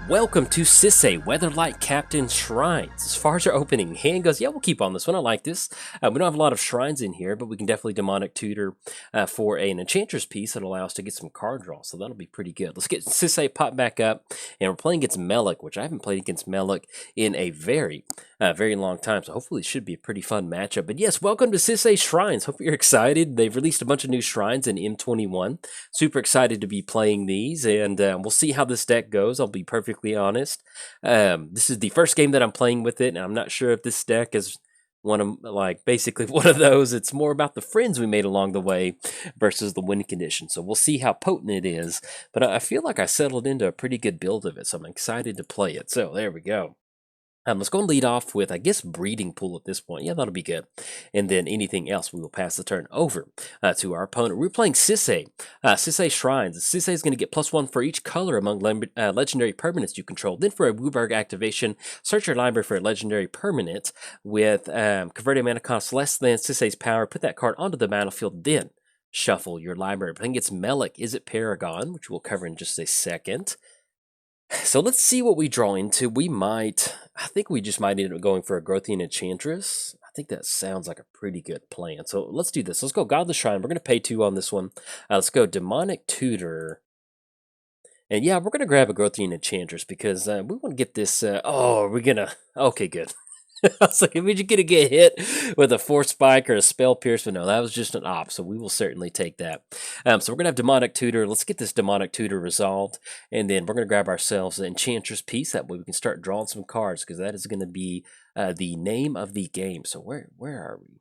Welcome to Sisay, Weatherlight Captain Shrines. As far as our opening hand goes, yeah, we'll keep on this one. I like this. We don't have a lot of shrines in here, but we can definitely Demonic Tutor for an Enchantress piece that allows us to get some card draw, so that'll be pretty good. Let's get Sisay popped back up, and we're playing against Melek, which I haven't played against Melek in a very long time, so hopefully it should be a pretty fun matchup. But yes, welcome to Sisay Shrines. Hope you're excited. They've released a bunch of new shrines in M21. Super excited to be playing these, and we'll see how this deck goes. I'll be perfectly honest. This is the first game that I'm playing with it, and I'm not sure if this deck is one of basically one of those. It's more about the friends we made along the way versus the win condition. So we'll see how potent it is. But I feel like I settled into a pretty good build of it, so I'm excited to play it. So there we go. Let's go and lead off with, I guess, Breeding Pool at this point. Yeah, that'll be good. And then anything else, we will pass the turn over to our opponent. We're playing Sisay. Sisay Shrines. Sisay is going to get +1 for each color among legendary permanents you control. Then for a Wooburg activation, search your library for a legendary permanent with converted mana cost less than Sisay's power. Put that card onto the battlefield, then shuffle your library. Playing against Melek, Izzet Paragon, which we'll cover in just a second. So let's see what we draw into. I think we just might end up going for a Grothian Enchantress. I think that sounds like a pretty good plan. So let's do this. Let's go Godless Shrine. We're going to pay 2 on this one. Let's go Demonic Tutor. And yeah, we're going to grab a Grothian Enchantress because we want to get this. Okay, good. I was like, we just gonna get hit with a Force Spike or a Spell Pierce, but no, that was just an op, so we will certainly take that. So we're gonna have Demonic Tutor. Let's get this Demonic Tutor resolved, and then we're gonna grab ourselves an Enchantress piece. That way we can start drawing some cards, because that is gonna be the name of the game. So where are we?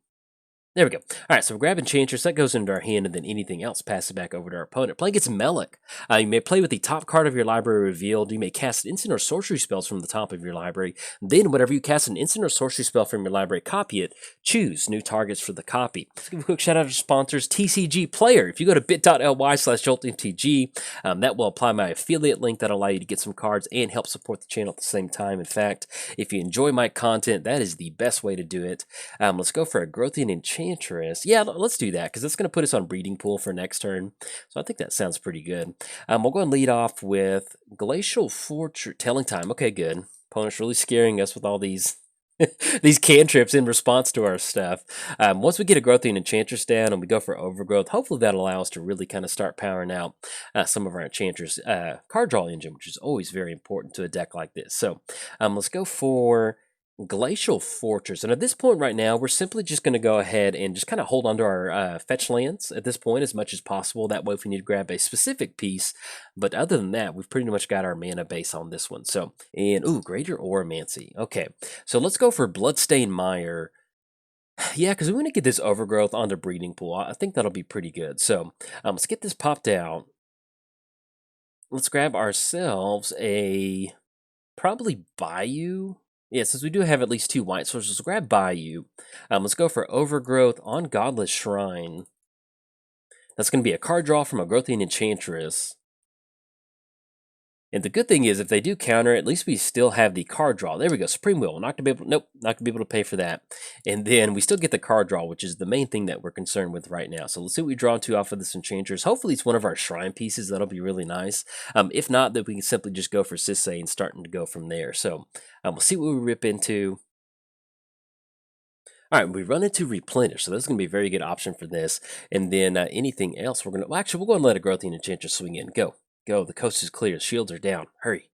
There we go. All right, so we're grabbing Enchantress. That goes into our hand, and then anything else, pass it back over to our opponent. Play against Melek. You may play with the top card of your library revealed. You may cast instant or sorcery spells from the top of your library. Then, whenever you cast an instant or sorcery spell from your library, copy it. Choose new targets for the copy. Let's give a quick shout out to sponsors, TCG Player. If you go to bit.ly/Jolt MTG, that will apply my affiliate link that will allow you to get some cards and help support the channel at the same time. In fact, if you enjoy my content, that is the best way to do it. Let's go for a Grothian Enchantress. Yeah, let's do that, because that's going to put us on Breeding Pool for next turn. So I think that sounds pretty good. We'll go and lead off with Glacial Fortress. Telling Time. Okay, good. Opponent's really scaring us with all these these cantrips in response to our stuff. Once we get a Grothian Enchantress down and we go for Overgrowth, hopefully that'll allow us to really kind of start powering out some of our Enchantress card draw engine, which is always very important to a deck like this. So let's go for Glacial Fortress, and at this point right now, we're simply just going to go ahead and just kind of hold on to our fetch lands at this point as much as possible. That way, if we need to grab a specific piece, but other than that, we've pretty much got our mana base on this one. So, Greater Oromancy. Okay, so let's go for Bloodstained Mire. Yeah, because we want to get this Overgrowth onto Breeding Pool. I think that'll be pretty good. So, let's get this popped out. Let's grab ourselves a probably Bayou. Yeah, since we do have at least 2 white sources, grab Bayou. Let's go for Overgrowth on Godless Shrine. That's going to be a card draw from a Grothian Enchantress. And the good thing is, if they do counter, at least we still have the card draw. There we go, Supreme Will. Not going to be able to pay for that. And then we still get the card draw, which is the main thing that we're concerned with right now. So let's see what we draw to off of this Enchantress. Hopefully it's one of our Shrine pieces. That'll be really nice. If not, then we can simply just go for Sisay and starting to go from there. So we'll see what we rip into. All right, we run into Replenish, so that's going to be a very good option for this. And then anything else, we're going to... Well, actually, we'll go and let a Grothian Enchantress swing in. Go. The coast is clear. Shields are down. Hurry.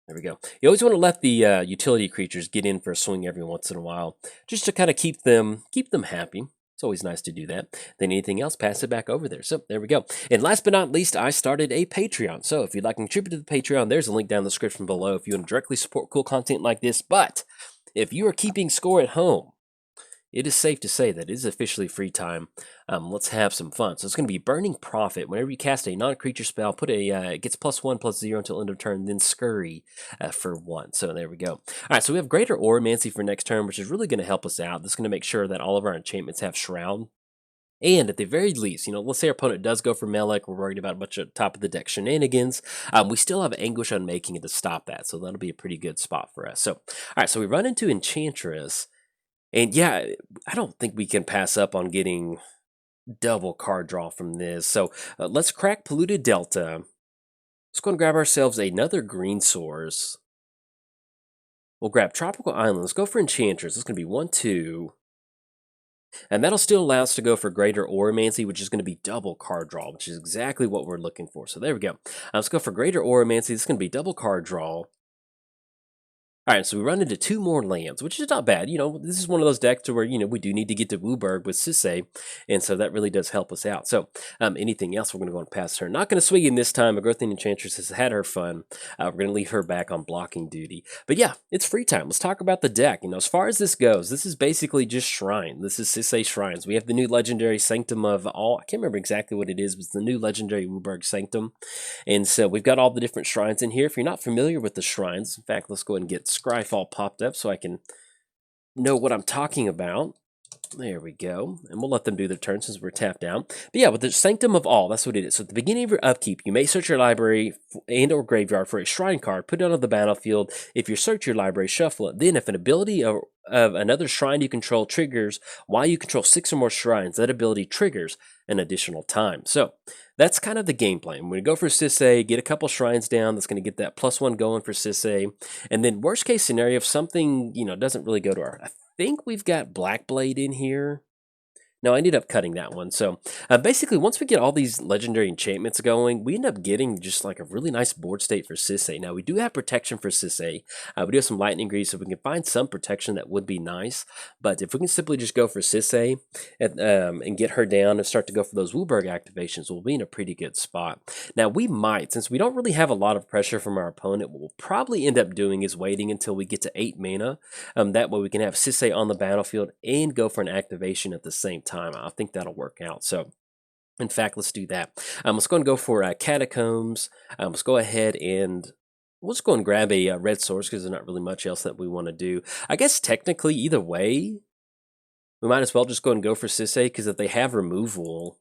There we go. You always want to let the utility creatures get in for a swing every once in a while, just to kind of keep them happy. It's always nice to do that. Then anything else, pass it back over there. So there we go. And last but not least, I started a Patreon. So if you'd like to contribute to the Patreon, there's a link down in the description below if you want to directly support cool content like this. But if you are keeping score at home, it is safe to say that it is officially free time. Let's have some fun. So it's going to be Burning Prophet. Whenever you cast a non-creature spell, it gets +1/+0 until end of turn, then Scurry for 1. So there we go. All right, so we have Greater Oromancy for next turn, which is really going to help us out. This is going to make sure that all of our enchantments have Shroud. And at the very least, let's say our opponent does go for Melek. We're worried about a bunch of top-of-the-deck shenanigans. We still have Anguish Unmaking it to stop that, so that'll be a pretty good spot for us. So, all right, so we run into Enchantress. And yeah, I don't think we can pass up on getting double card draw from this. So let's crack Polluted Delta. Let's go and grab ourselves another green source. We'll grab Tropical Island. Let's go for Enchantress. It's going to be 1, 2. And that'll still allow us to go for Greater Auramancy, which is going to be double card draw, which is exactly what we're looking for. So there we go. Let's go for Greater Auramancy. This is going to be double card draw. All right, so we run into 2 more lands, which is not bad. This is one of those decks where, we do need to get to Wooburg with Sisay, and so that really does help us out. So anything else, we're going to go and pass turn. Not going to swing in this time. Midlothian Enchantress has had her fun. We're going to leave her back on blocking duty. But yeah, it's free time. Let's talk about the deck. As far as this goes, this is basically just Shrine. This is Sisay Shrines. We have the new legendary Sanctum of all. I can't remember exactly what it is, but it's the new legendary Wooburg Sanctum. And so we've got all the different shrines in here. If you're not familiar with the shrines, in fact, let's go ahead and get Scryfall popped up so I can know what I'm talking about. There we go. And we'll let them do their turn since we're tapped down. But yeah, with the Sanctum of All, that's what it is. So at the beginning of your upkeep, you may search your library and or graveyard for a shrine card, put it onto the battlefield. If you search your library, shuffle it. Then if an ability of another shrine you control triggers while you control 6 or more shrines, that ability triggers an additional time. So that's kind of the game plan. We're going to go for Sisay, get a couple shrines down. That's going to get that +1 going for Sisay. And then worst case scenario, if something, doesn't really go to our... I think we've got Blackblade in here. No, I ended up cutting that one. So basically, once we get all these legendary enchantments going, we end up getting just like a really nice board state for Sisay. Now, we do have protection for Sisay. We do have some lightning grease, so we can find some protection that would be nice. But if we can simply just go for Sisay and get her down and start to go for those Wooburg activations, we'll be in a pretty good spot. Now, we might, since we don't really have a lot of pressure from our opponent, what we'll probably end up doing is waiting until we get to 8 mana. That way we can have Sisay on the battlefield and go for an activation at the same time. I think that'll work out. So, in fact, let's do that. Let's go and go for Catacombs. Let's go ahead and let's go and grab a red source because there's not really much else that we want to do. I guess technically, either way, we might as well just go and go for Sisay because if they have removal,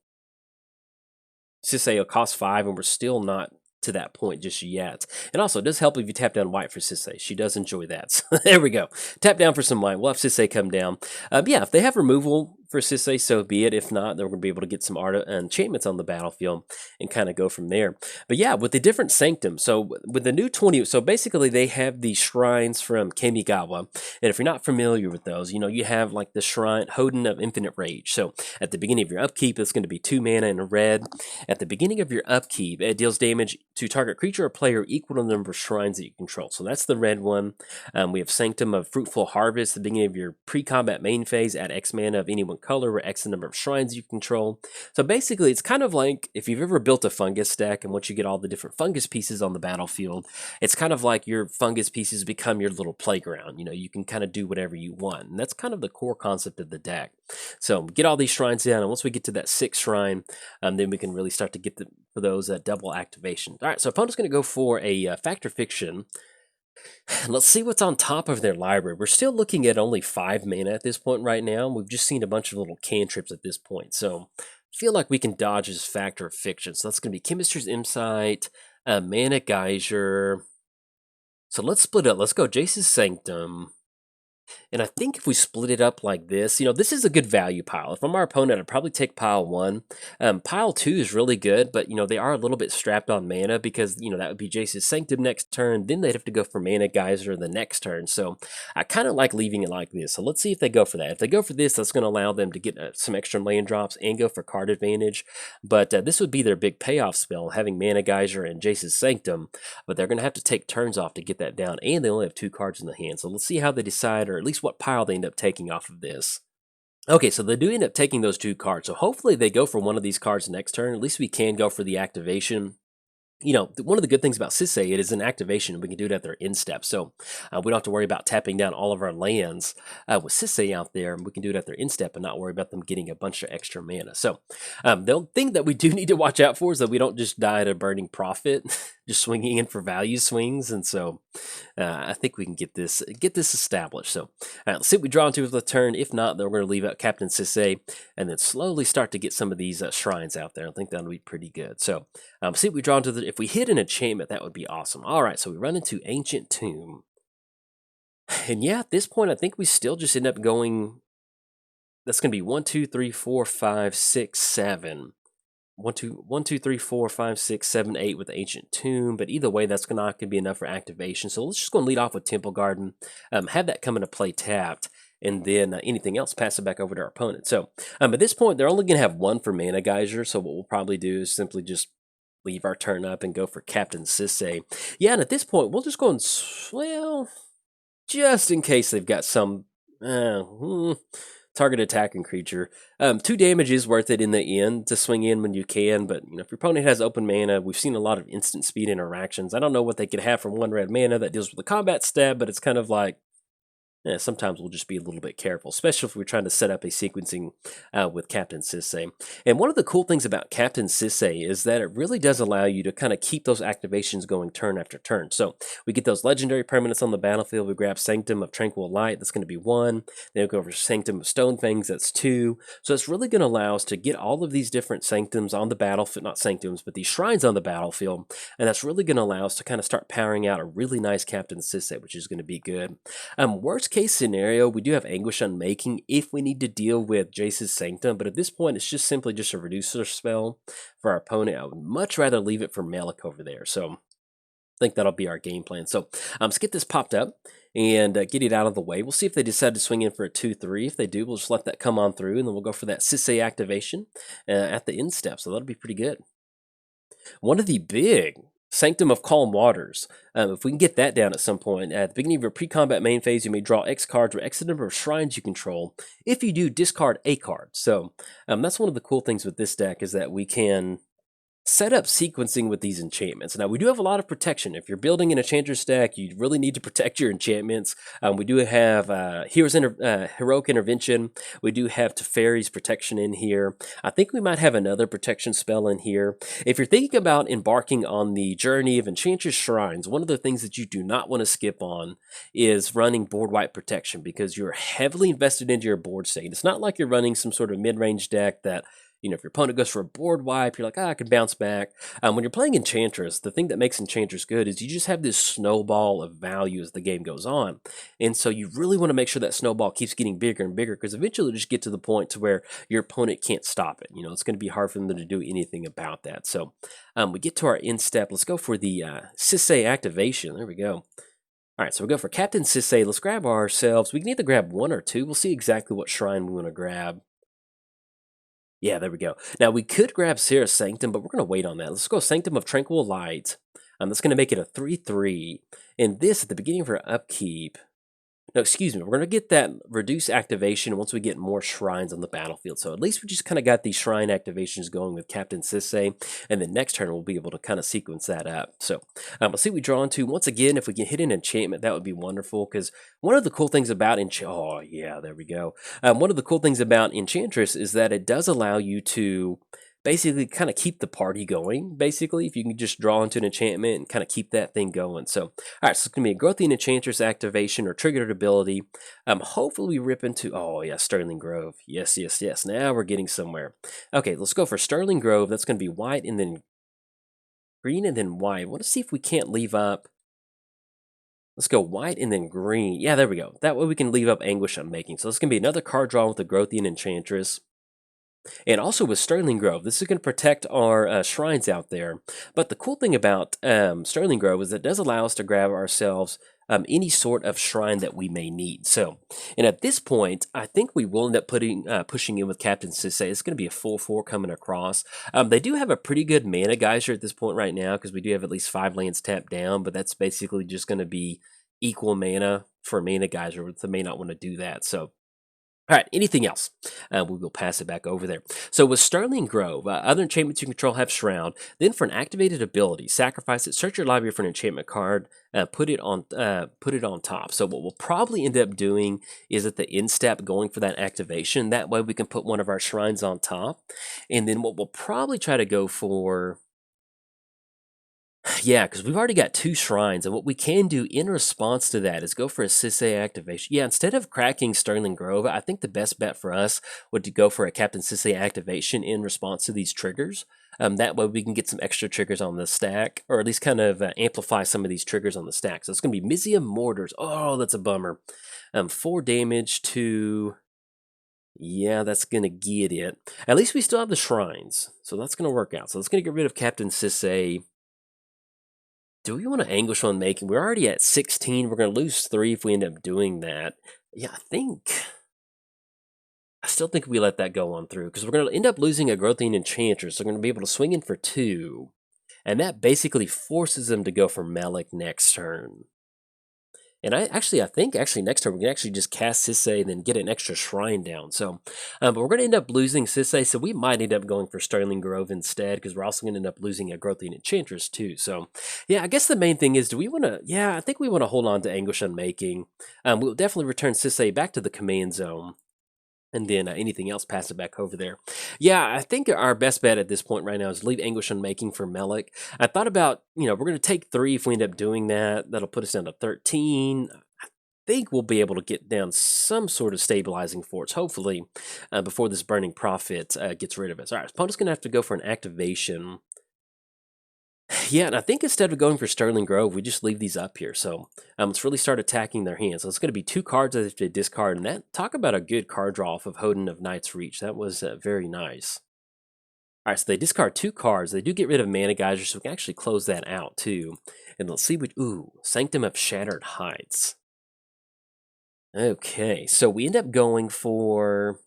Sisay will cost 5 and we're still not to that point just yet. And also, it does help if you tap down white for Sisay. She does enjoy that. So there we go. Tap down for some white. We'll have Sisay come down. Yeah, if they have removal for Sisay, so be it. If not, then we're going to be able to get some enchantments on the battlefield and kind of go from there. But yeah, with the different sanctums, so with the new 20, so basically they have the shrines from Kamigawa. And if you're not familiar with those, you have like the shrine, Hoden of Infinite Rage. So at the beginning of your upkeep, it's going to be 2 mana in red. At the beginning of your upkeep, it deals damage to target creature or player equal to the number of shrines that you control. So that's the red one. We have Sanctum of Fruitful Harvest. At the beginning of your pre-combat main phase, add X mana of any one color or X the number of shrines you control. So basically, it's kind of like if you've ever built a fungus deck and once you get all the different fungus pieces on the battlefield, it's kind of like your fungus pieces become your little playground. You can kind of do whatever you want. And that's kind of the core concept of the deck. So get all these shrines down, and once we get to that 6th shrine, then we can really start to get for those double activation. All right, so opponent's going to go for a Fact or Fiction. Let's see what's on top of their library. We're still looking at only 5 mana at this point right now. We've just seen a bunch of little cantrips at this point. So I feel like we can dodge his Fact or Fiction. So that's going to be Chemistry's Insight, Mana Geyser. So let's split up. Let's go Jace's Sanctum. And I think if we split it up like this, this is a good value pile. If I'm our opponent, I'd probably take pile 1. Pile 2 is really good, but, they are a little bit strapped on mana because, that would be Jace's Sanctum next turn. Then they'd have to go for Mana Geyser the next turn. So I kind of like leaving it like this. So let's see if they go for that. If they go for this, that's going to allow them to get some extra land drops and go for card advantage. But this would be their big payoff spell, having Mana Geyser and Jace's Sanctum. But they're going to have to take turns off to get that down. And they only have 2 cards in the hand. So let's see how they decide, or at least what pile they end up taking off of this. Okay, so they do end up taking those 2 cards. So hopefully they go for one of these cards next turn. At least we can go for the activation. One of the good things about Sisay, it is an activation, and we can do it at their end step. So we don't have to worry about tapping down all of our lands with Sisay out there. We can do it at their end step and not worry about them getting a bunch of extra mana. So the thing that we do need to watch out for is that we don't just die at a burning profit, just swinging in for value swings. And so I think we can get this established. So let's see what we draw into with the turn. If not, then we're going to leave out Captain Sisay and then slowly start to get some of these shrines out there. I think that'll be pretty good. So see what we draw into if we hit an enchantment, that would be awesome. All right, so we run into Ancient Tomb. And yeah, at this point, I think we still just end up going, that's going to be 1, 2, 3, 4, 5, 6, 7. one, two, three, four, five, six, seven, 8 with Ancient Tomb, but either way, that's not going to be enough for activation. So let's just go and lead off with Temple Garden, have that come into play tapped, and then anything else, pass it back over to our opponent. So at this point, they're only going to have one for Mana Geyser, so what we'll probably do is simply just leave our turn up and go for Captain Sisay. Yeah, and at this point, we'll just go and, well, just in case they've got some target attacking creature. 2 damage is worth it in the end to swing in when you can, but if your opponent has open mana, we've seen a lot of instant speed interactions. I don't know what they could have from 1 red mana that deals with the combat stab, but it's kind of like, sometimes we'll just be a little bit careful, especially if we're trying to set up a sequencing with Captain Sisay. And one of the cool things about Captain Sisay is that it really does allow you to kind of keep those activations going turn after turn. So we get those legendary permanents on the battlefield. We grab Sanctum of Tranquil Light, that's going to be 1. Then we go over Sanctum of Stone Fangs, that's 2. So it's really going to allow us to get all of these different Sanctums on the battlefield, not Sanctums, but these shrines on the battlefield. And that's really going to allow us to kind of start powering out a really nice Captain Sisay, which is going to be good. Worst case scenario, we do have Anguish Unmaking if we need to deal with Jace's Sanctum, but at this point, it's just simply just a reducer spell for our opponent. I would much rather leave it for Melek over there, so I think that'll be our game plan. So let's get this popped up and get it out of the way. We'll see if they decide to swing in for a 2-3. If they do, we'll just let that come on through, and then we'll go for that Sisay activation at the end step, so that'll be pretty good. One of the big Sanctum of Calm Waters. If we can get that down at some point, at the beginning of your pre-combat main phase, you may draw X cards or X number of shrines you control. If you do, discard a card. So that's one of the cool things with this deck, is that we can set up sequencing with these enchantments. Now, we do have a lot of protection. If you're building an Enchantress deck, you really need to protect your enchantments. We do have Heroic Intervention. We do have Teferi's protection in here. I think we might have another protection spell in here. If you're thinking about embarking on the journey of Enchantress Shrines, one of the things that you do not want to skip on is running board wipe protection, because you're heavily invested into your board state. It's not like you're running some sort of mid-range deck that, if your opponent goes for a board wipe, you're like, I can bounce back. When you're playing Enchantress, the thing that makes Enchantress good is you just have this snowball of value as the game goes on. And so you really want to make sure that snowball keeps getting bigger and bigger, because eventually it'll just get to the point to where your opponent can't stop it. It's going to be hard for them to do anything about that. So we get to our end step. Let's go for the Sisay activation. There we go. All right, so we'll go for Captain Sisay. Let's grab ourselves. We can either grab 1 or 2. We'll see exactly what shrine we want to grab. Yeah, there we go. Now, we could grab Sarah's Sanctum, but we're going to wait on that. Let's go Sanctum of Tranquil Light. That's going to make it a 3-3. And this, at the beginning of our upkeep... No, excuse me. We're going to get that reduce activation once we get more shrines on the battlefield. So at least we just kind of got these shrine activations going with Captain Sisay. And then next turn, we'll be able to kind of sequence that up. So let's see what we draw into. Once again, if we can hit an enchantment, that would be wonderful. Because one of the cool things about oh, yeah, there we go. One of the cool things about Enchantress is that it does allow you to basically kind of keep the party going, basically, if you can just draw into an enchantment and kind of keep that thing going. So, all right, so it's going to be a Growthian Enchantress activation or triggered ability. Hopefully we rip into, oh yeah, Sterling Grove. Yes, yes, yes. Now we're getting somewhere. Okay, let's go for Sterling Grove. That's going to be white and then green and then white. I want to see if we can't leave up. Let's go white and then green. Yeah, there we go. That way we can leave up Anguish Unmaking. So it's going to be another card draw with the Growthian Enchantress. And also with Sterling Grove, this is going to protect our shrines out there. But the cool thing about Sterling Grove is that it does allow us to grab ourselves any sort of shrine that we may need. So, and at this point, I think we will end up pushing in with Captain Sisay. It's going to be a 4-4 coming across. They do have a pretty good mana geyser at this point right now, because we do have at least 5 lands tapped down, but that's basically just going to be equal mana for mana geyser. They may not want to do that. So, all right, anything else? We will pass it back over there. So with Sterling Grove, other enchantments you control have Shroud. Then for an activated ability, sacrifice it, search your library for an enchantment card, put it on top. So what we'll probably end up doing is at the end step going for that activation. That way we can put one of our shrines on top. And then what we'll probably try to go for... Yeah, because we've already got 2 shrines, and what we can do in response to that is go for a Sisay activation. Yeah, instead of cracking Sterling Grove, I think the best bet for us would to go for a Captain Sisay activation in response to these triggers. That way we can get some extra triggers on the stack, or at least kind of amplify some of these triggers on the stack. So it's going to be Mizium Mortars. Oh, that's a bummer. 4 damage to... Yeah, that's gonna get it. At least we still have the shrines, so that's gonna work out. So let's gonna get rid of Captain Sisay. Do we want to anguish on making? We're already at 16. We're gonna lose 3 if we end up doing that. Yeah, I still think we let that go on through because we're gonna end up losing a Growthian Enchantress. So we're gonna be able to swing in for 2. And that basically forces them to go for Melek next turn. And I think next turn we can actually just cast Sisay and then get an extra shrine down. So, but we're going to end up losing Sisay, so we might end up going for Sterling Grove instead because we're also going to end up losing a Growthian Enchantress too. So, yeah, I guess the main thing is, do we want to? Yeah, I think we want to hold on to Anguish Unmaking. We'll definitely return Sisay back to the command zone. And then anything else, pass it back over there. Yeah, I think our best bet at this point right now is leave Anguish Unmaking for Melek. I thought about, we're going to take 3 if we end up doing that. That'll put us down to 13. I think we'll be able to get down some sort of stabilizing force, hopefully, before this Burning Prophet gets rid of us. All right, opponent's going to have to go for an activation. Yeah, and I think instead of going for Sterling Grove, we just leave these up here. So let's really start attacking their hands. So it's going to be 2 cards that they discard, and that talk about a good card draw off of Hoden of Knight's Reach. That was very nice. All right, so they discard 2 cards. They do get rid of Mana Geyser, so we can actually close that out too. And let's see what. Ooh, Sanctum of Shattered Heights. Okay, so we end up going for.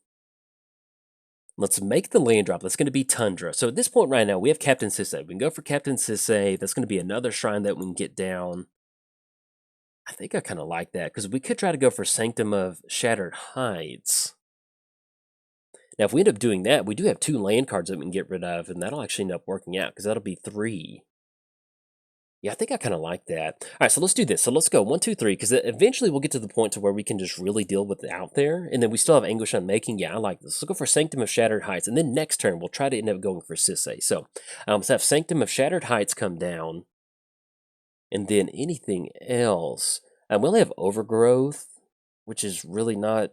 Let's make the land drop. That's going to be Tundra. So at this point right now, we have Captain Sisay. We can go for Captain Sisay. That's going to be another shrine that we can get down. I think I kind of like that because we could try to go for Sanctum of Shattered Heights. Now, if we end up doing that, we do have 2 land cards that we can get rid of, and that'll actually end up working out because that'll be 3. Yeah, I think I kind of like that. All right, so let's do this. So let's go 1, 2, 3, because eventually we'll get to the point to where we can just really deal with it out there, and then we still have Anguish Unmaking. Yeah, I like this. Let's go for Sanctum of Shattered Heights, and then next turn we'll try to end up going for Sisay. So let's have Sanctum of Shattered Heights come down, and then anything else. We only have Overgrowth, which is really not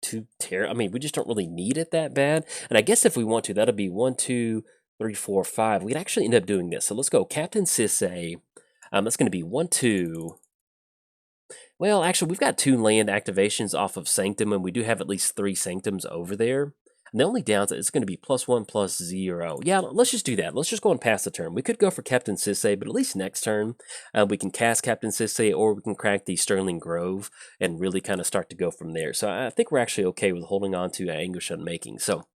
too terrible. I mean, we just don't really need it that bad. And I guess if we want to, that'll be 1, 2, 3, 4, 5. We'd actually end up doing this. So let's go Captain Sisay. That's going to be 1, 2. Well, actually, we've got 2 land activations off of Sanctum, and we do have at least 3 Sanctums over there. And the only downside is going to be +1, +0. Yeah, let's just do that. Let's just go and pass the turn. We could go for Captain Sisay, but at least next turn, we can cast Captain Sisay, or we can crack the Sterling Grove and really kind of start to go from there. So I think we're actually okay with holding on to Anguish Unmaking. So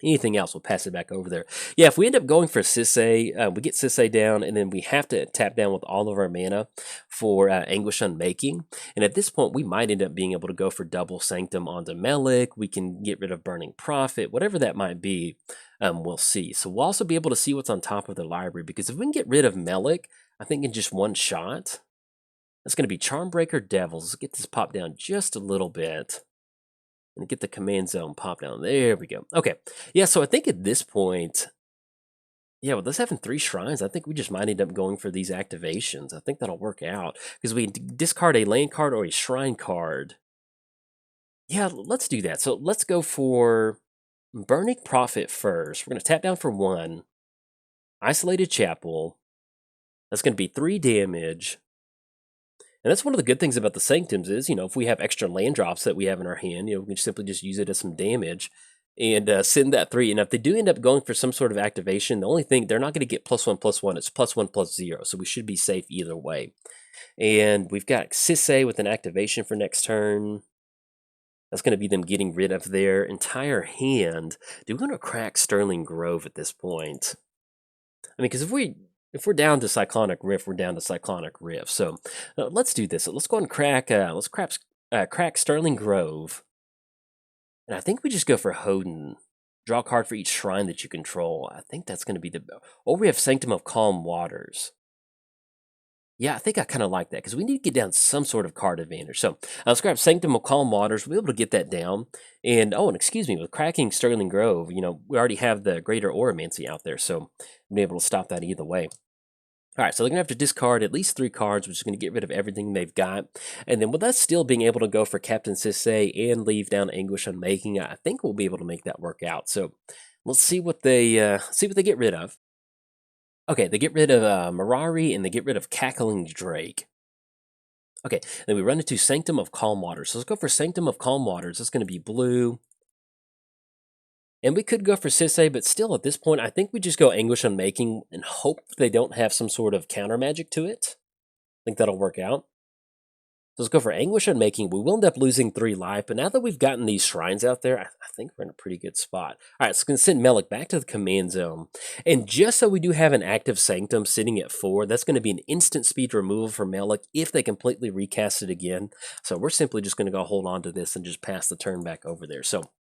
anything else, we'll pass it back over there. Yeah, if we end up going for Sisay, we get Sisay down, and then we have to tap down with all of our mana for Anguish Unmaking. And at this point, we might end up being able to go for double Sanctum onto Melek. We can get rid of Burning Prophet, whatever that might be, we'll see. So we'll also be able to see what's on top of the library, because if we can get rid of Melek, I think in just one shot, that's going to be Charmbreaker Devils. Let's get this popped down just a little bit. And get the command zone pop down. There we go. Okay. Yeah, so I think at this point, yeah, with us having 3 shrines, I think we just might end up going for these activations. I think that'll work out. Because we discard a land card or a shrine card. Yeah, let's do that. So let's go for Burning Prophet first. We're going to tap down for 1. Isolated Chapel. That's going to be 3 damage. And that's one of the good things about the Sanctums is, if we have extra land drops that we have in our hand, we can simply just use it as some damage and send that 3. And if they do end up going for some sort of activation, the only thing, they're not going to get +1/+1. It's +1/+0. So we should be safe either way. And we've got Sisay with an activation for next turn. That's going to be them getting rid of their entire hand. Do we want to crack Sterling Grove at this point? I mean, because if we're down to Cyclonic Rift, we're down to Cyclonic Rift. So let's do this. Let's go and crack. Crack Sterling Grove, and I think we just go for Hoden. Draw a card for each shrine that you control. I think that's going to be the. Or we have Sanctum of Calm Waters. Yeah, I think I kind of like that because we need to get down some sort of card advantage. So let's grab Sanctum of Calm Waters. We'll be able to get that down. And excuse me, with cracking Sterling Grove, we already have the Greater Oromancy out there, so we'll be able to stop that either way. All right, so they're going to have to discard at least 3 cards, which is going to get rid of everything they've got. And then with us still being able to go for Captain Sisay and leave down Anguish Unmaking, I think we'll be able to make that work out. So let's see what they get rid of. Okay, they get rid of Mirari, and they get rid of Cackling Drake. Okay, then we run into Sanctum of Calm Waters. So let's go for Sanctum of Calm Waters. It's going to be blue. And we could go for Sisay, but still at this point, I think we just go Anguish Unmaking and hope they don't have some sort of counter magic to it. I think that'll work out. So let's go for Anguish Unmaking. We will end up losing 3 life, but now that we've gotten these shrines out there, I think we're in a pretty good spot. All right, so going to send Melek back to the command zone. And just so we do have an active Sanctum sitting at 4, that's going to be an instant speed removal for Melek if they completely recast it again. So we're simply just going to go hold on to this and just pass the turn back over there. So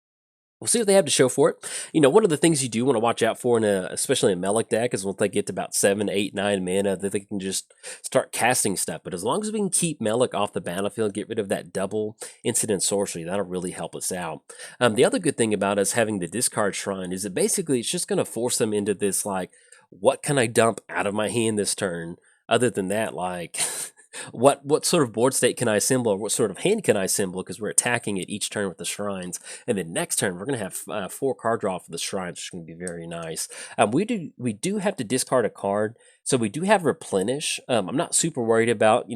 we'll see what they have to show for it. You know, one of the things you do want to watch out for, especially in Melek deck, is once they get to about 7, 8, 9 mana, that they can just start casting stuff. But as long as we can keep Melek off the battlefield, get rid of that double incident sorcery, that'll really help us out. The other good thing about us having the discard shrine is that basically it's just going to force them into this, like, what can I dump out of my hand this turn? Other than that, like... What sort of board state can I assemble, or what sort of hand can I assemble, because we're attacking it each turn with the shrines. And then next turn, we're going to have 4 card draw for the shrines, which is going to be very nice. We do have to discard a card, so we do have Replenish. I'm not super worried about,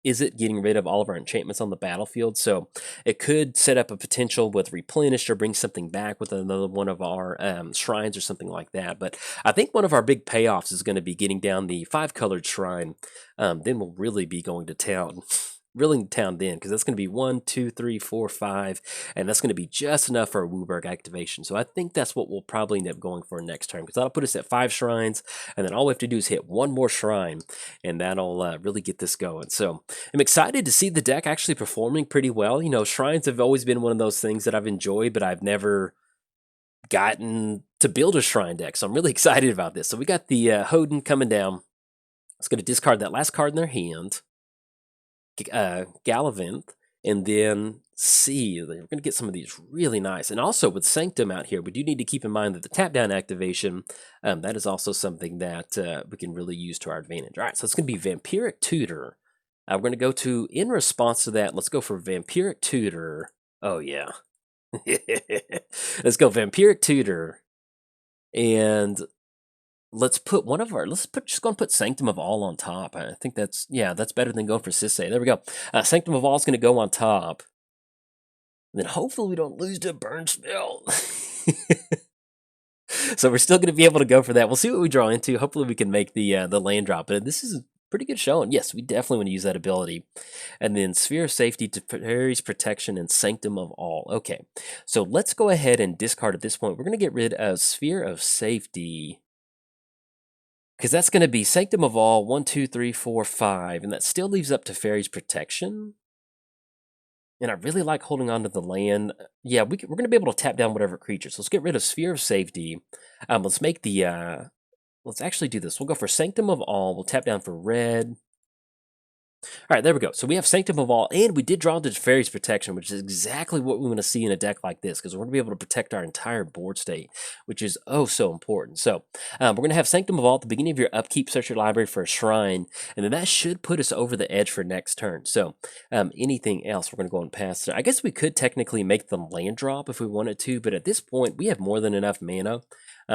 is it getting rid of all of our enchantments on the battlefield? So it could set up a potential with Replenish or bring something back with another one of our shrines or something like that. But I think one of our big payoffs is going to be getting down the 5-colored shrine. Then we'll really be going to town. Really town then, because that's going to be 1, 2, 3, 4, 5, and that's going to be just enough for a Wooburg activation. So I think that's what we'll probably end up going for next turn, because that'll put us at 5 shrines, and then all we have to do is hit 1 more shrine, and that'll really get this going. So I'm excited to see the deck actually performing pretty well. Shrines have always been one of those things that I've enjoyed, but I've never gotten to build a shrine deck, so I'm really excited about this. So we got the Hoden coming down. It's going to discard that last card in their hand. Gallivant, and then see, we're going to get some of these really nice. And also with Sanctum out here, we do need to keep in mind that the tap down activation, that is also something that we can really use to our advantage. All right, so it's going to be Vampiric Tudor. We're going to go to, in response to that, let's go for Vampiric Tudor. Oh yeah. Let's go Vampiric Tudor. And let's put just go and put Sanctum of All on top. I think that's better than going for Sisay. There we go. Sanctum of All is going to go on top. And then hopefully we don't lose to a burn spell. So we're still going to be able to go for that. We'll see what we draw into. Hopefully we can make the land drop. But this is pretty good showing. Yes, we definitely want to use that ability. And then Sphere of Safety, Teferi's Protection, and Sanctum of All. Okay, so let's go ahead and discard at this point. We're going to get rid of Sphere of Safety, because that's going to be Sanctum of All, 1, 2, 3, 4, 5, and that still leaves up Teferi's Protection. And I really like holding on to the land. Yeah, we're going to be able to tap down whatever creature. So let's get rid of Sphere of Safety. Let's make the, let's actually do this. We'll go for Sanctum of All. We'll tap down for red. All right, there we go. So we have Sanctum of All, and we did draw into Teferi's Protection, which is exactly what we want to see in a deck like this, because we're going to be able to protect our entire board state, which is oh so important. So we're going to have Sanctum of All at the beginning of your upkeep. Search your library for a shrine, and then that should put us over the edge for next turn. So anything else, we're going to go and pass. I guess we could technically make them land drop if we wanted to, but at this point, we have more than enough mana.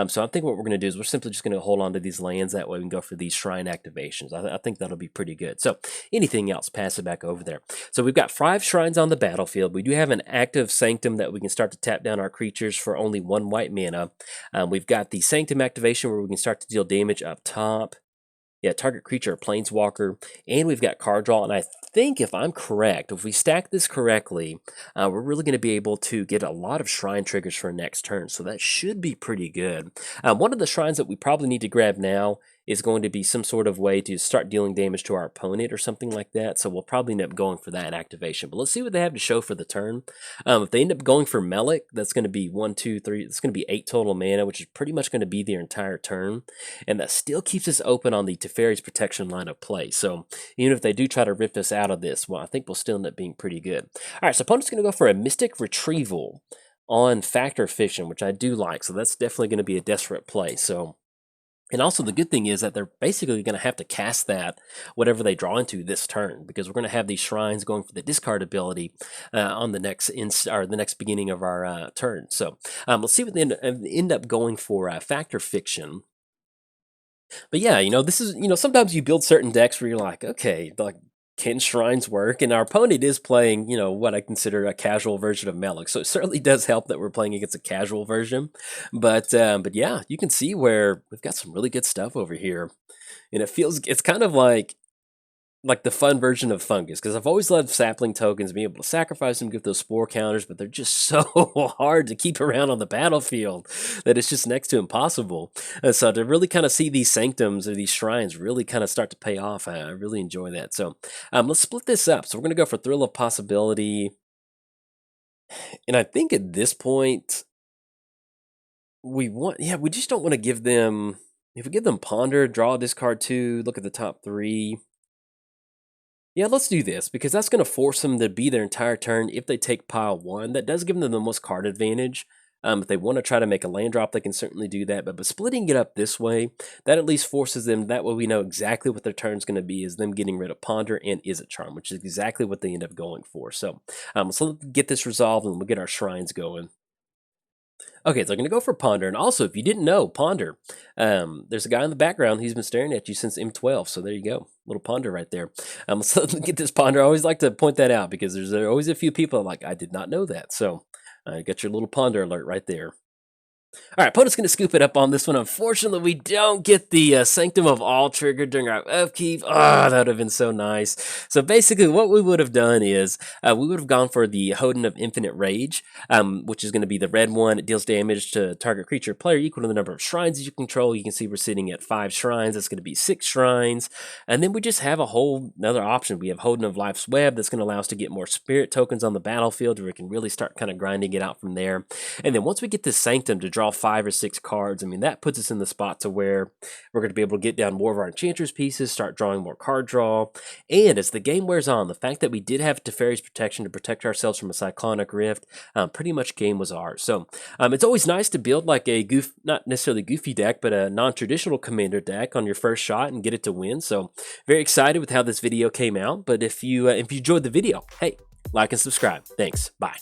So I think what we're going to do is we're simply just going to hold on to these lands. That way we can go for these shrine activations. I think that'll be pretty good. So anything else, pass it back over there. So we've got 5 shrines on the battlefield. We do have an active Sanctum that we can start to tap down our creatures for only 1 white mana. We've got the Sanctum activation where we can start to deal damage up top. Yeah, target creature, planeswalker, and we've got card draw. And I think if I'm correct, if we stack this correctly, we're really going to be able to get a lot of shrine triggers for next turn. So that should be pretty good. One of the shrines that we probably need to grab now is going to be some sort of way to start dealing damage to our opponent or something like that. So we'll probably end up going for that activation. But let's see what they have to show for the turn. If they end up going for Melek, that's going to be 1, 2, 3. It's going to be 8 total mana, which is pretty much going to be their entire turn. And that still keeps us open on the Teferi's Protection line of play. So even if they do try to rip us out of this, well, I think we'll still end up being pretty good. All right, so opponent's going to go for a Mystic Retrieval on Factor Fiction, which I do like. So that's definitely going to be a desperate play. So, and also the good thing is that they're basically going to have to cast that whatever they draw into this turn, because we're going to have these shrines going for the discard ability on the next the next beginning of our turn. So let's see what they end up going for Factor Fiction. But yeah, this is, sometimes you build certain decks where you're like, okay, like can shrines work? And our opponent is playing, you know, what I consider a casual version of Melek. So it certainly does help that we're playing against a casual version. But yeah, you can see where we've got some really good stuff over here. And it's kind of like the fun version of fungus, because I've always loved sapling tokens, being able to sacrifice them, get those spore counters, but they're just so hard to keep around on the battlefield that it's just next to impossible. So to really kind of see these sanctums or these shrines really kind of start to pay off, I really enjoy that. So let's split this up. So we're going to go for Thrill of Possibility. And I think at this point, we just don't want to give them, if we give them Ponder, draw, discard 2, look at the top 3. Yeah, let's do this, because that's going to force them to be their entire turn if they take pile 1. That does give them the most card advantage. If they want to try to make a land drop, they can certainly do that. But splitting it up this way, that at least forces them. That way we know exactly what their turn's going to be, is them getting rid of Ponder and Izzet Charm, which is exactly what they end up going for. So let's get this resolved, and we'll get our shrines going. Okay, so they're going to go for Ponder. And also, if you didn't know, Ponder, there's a guy in the background. He's been staring at you since M12. So there you go. Little Ponder right there. So get this Ponder. I always like to point that out, because there's always a few people like, I did not know that. So got your little Ponder alert right there. All right, opponent's going to scoop it up on this one. Unfortunately, we don't get the Sanctum of All triggered during our upkeep. Ah, that would have been so nice. So basically, what we would have done is we would have gone for the Hoden of Infinite Rage, which is going to be the red one. It deals damage to target creature or player equal to the number of shrines you control. You can see we're sitting at 5 shrines. That's going to be 6 shrines. And then we just have a whole another option. We have Hoden of Life's Web. That's going to allow us to get more spirit tokens on the battlefield, where we can really start kind of grinding it out from there. And then once we get this Sanctum to draw 5 or 6 cards, I mean, that puts us in the spot to where we're going to be able to get down more of our Enchantress pieces, start drawing more card draw. And as the game wears on, the fact that we did have Teferi's Protection to protect ourselves from a Cyclonic Rift, pretty much game was ours. So it's always nice to build like a not necessarily goofy deck, but a non-traditional commander deck on your first shot and get it to win. So very excited with how this video came out. But if you enjoyed the video, hey, like and subscribe. Thanks. Bye.